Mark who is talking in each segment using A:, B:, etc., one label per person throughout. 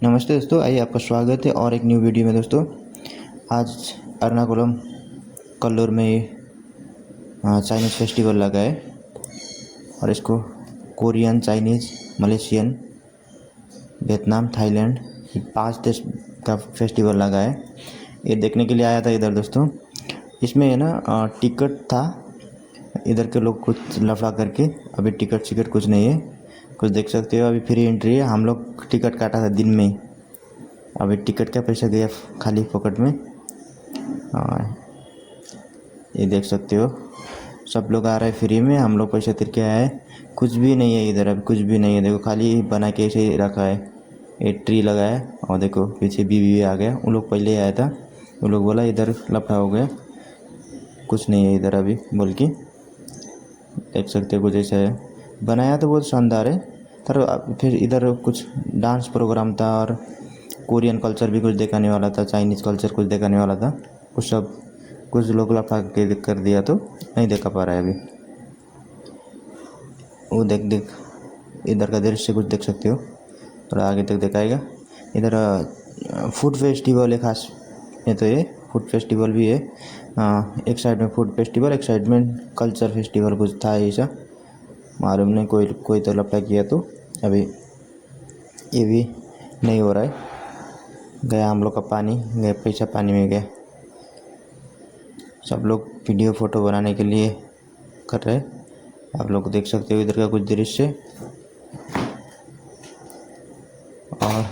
A: नमस्ते दोस्तों, आइए आपका स्वागत है और एक न्यू वीडियो में। दोस्तों आज एर्नाकुलम कल्लूर में चाइनीज़ फेस्टिवल लगा है और इसको Korean, Chinese, Malaysian, Vietnam, Thailand, ये 5 देश का फेस्टिवल लगा है। ये देखने के लिए आया था इधर। दोस्तों इसमें है ना टिकट था, इधर के लोग कुछ लफड़ा करके अभी टिकट कुछ नहीं है, कुछ देख सकते हो। अभी फ्री एंट्री है, हम लोग टिकट काटा था दिन में। अभी टिकट का पैसा गया खाली पॉकेट में। ये देख सकते हो, सब लोग आ रहे हैं फ्री में, हम लोग पैसा दे के आए। कुछ भी नहीं है इधर, अभी कुछ भी नहीं है। देखो खाली बना के ऐसे ही रखा है। एक ट्री लगा है और देखो पीछे बीवी आ गया। उन लोग पहले ही आया था, उन लोग बोला इधर लफड़ा हो गया, कुछ नहीं है इधर अभी बोल के। देख सकते हो कुछ ऐसा है, बनाया तो बहुत शानदार है। पर फिर इधर कुछ डांस प्रोग्राम था और कोरियन कल्चर भी कुछ दिखाने वाला था, चाइनीज़ कल्चर कुछ दिखाने वाला था। कुछ लोग लफा के कर दिया तो नहीं देखा पा रहा है अभी। वो देख इधर का दृश्य कुछ देख सकते हो, थोड़ा आगे तक दिखाएगा। इधर फूड फेस्टिवल है खास में, तो ये फूड फेस्टिवल भी है। एक साइड में फूड फेस्टिवल, एक साइड में कल्चर फेस्टिवल कुछ था ऐसा, मालूम नहीं। कोई तो लफड़ा किया तो अभी ये भी नहीं हो रहा है। गया हम लोग का पानी, गया पैसा पानी में गया। सब लोग वीडियो फ़ोटो बनाने के लिए कर रहे हैं, आप लोग देख सकते हो इधर का कुछ दृश्य। और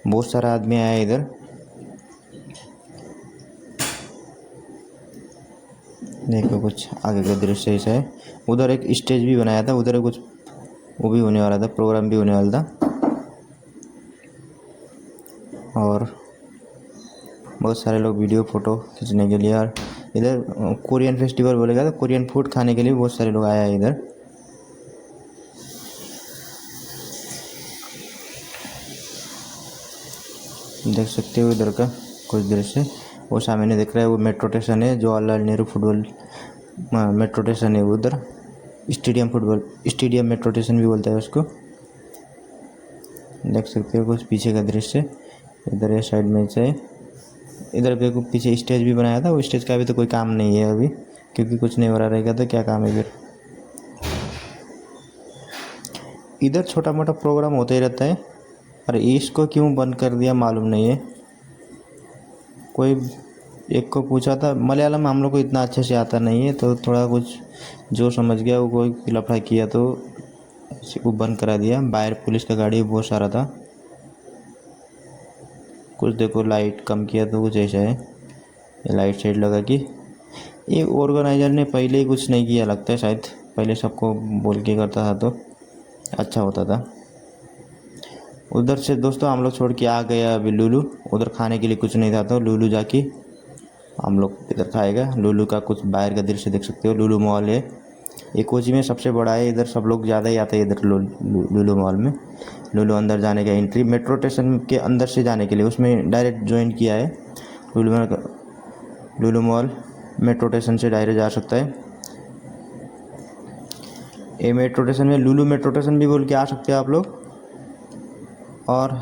A: बहुत सारा आदमी आया है इधर, देखो कुछ आगे का दृश्य ऐसा है। उधर एक स्टेज भी बनाया था, उधर कुछ वो भी होने वाला था, प्रोग्राम भी होने वाला था। और बहुत सारे लोग वीडियो फ़ोटो खींचने के लिए, और इधर कोरियन फेस्टिवल बोलेगा तो कोरियन फूड खाने के लिए बहुत सारे लोग आए हैं इधर। देख सकते हो इधर का कुछ दृश्य। वो सामने दिख रहा है वो मेट्रो स्टेशन है, Jawaharlal Nehru football metro station है उधर। स्टेडियम मेट्रो स्टेशन भी बोलता है उसको। देख सकते हो कुछ पीछे का दृश्य। इधर ये साइड में से इधर देखो पीछे स्टेज भी बनाया था, वो स्टेज का अभी तो कोई काम नहीं है अभी, क्योंकि कुछ नहीं हो रहा रहेगा तो क्या काम है इधर। इधर छोटा मोटा प्रोग्राम होता ही रहता है, और इसको क्यों बंद कर दिया मालूम नहीं है। कोई एक को पूछा था, मलयालम हम लोग को इतना अच्छे से आता नहीं है, तो थोड़ा कुछ जो समझ गया वो कोई लफड़ा किया तो वो बंद करा दिया। बाहर पुलिस का गाड़ी बहुत सारा था। कुछ देखो लाइट कम किया तो कुछ ऐसा है, ये लाइट साइड लगा कि ये ऑर्गेनाइजर ने पहले ही कुछ नहीं किया लगता है, शायद पहले सबको बोल के करता था तो अच्छा होता था। उधर से दोस्तों हम लोग छोड़ के आ गए अभी लुलु। उधर खाने के लिए कुछ नहीं था तो लुलु जाके हम लोग इधर खाएगा। लुलु का कुछ बाहर का दृश्य देख सकते हो। लुलु मॉल है, ये कोची में सबसे बड़ा है, इधर सब लोग ज़्यादा ही आते हैं इधर लुलु मॉल में। लुलु अंदर जाने का एंट्री मेट्रो स्टेशन के अंदर से जाने के लिए, उसमें डायरेक्ट ज्वाइन किया है। लुलु मॉल मेट्रो स्टेशन से डायरेक्ट जा सकता है। ये मेट्रो स्टेशन में लुलु मेट्रो स्टेशन भी बोल के आ सकते हैं आप लोग, और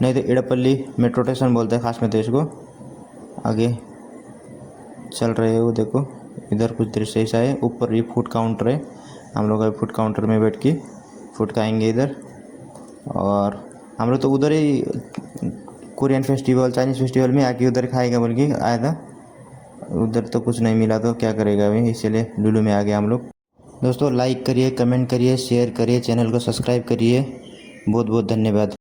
A: नहीं तो एड़पल्ली मेट्रो स्टेशन बोलते हैं खास में तो इसको। आगे चल रहे हो देखो, इधर कुछ दृश्य ऐसा है। ऊपर ये फूड काउंटर है, हम लोग अभी फूड काउंटर में बैठ के फूड खाएंगे इधर। और हम लोग तो उधर ही कोरियन फेस्टिवल, चाइनीज़ फेस्टिवल में आके उधर खाएगा बोल के आया था। उधर तो कुछ नहीं मिला तो क्या करेगा अभी, इसलिए लुलु में आ गए हम लोग। दोस्तों लाइक करिए, कमेंट करिए, शेयर करिए, चैनल को सब्सक्राइब करिए। बहुत बहुत धन्यवाद।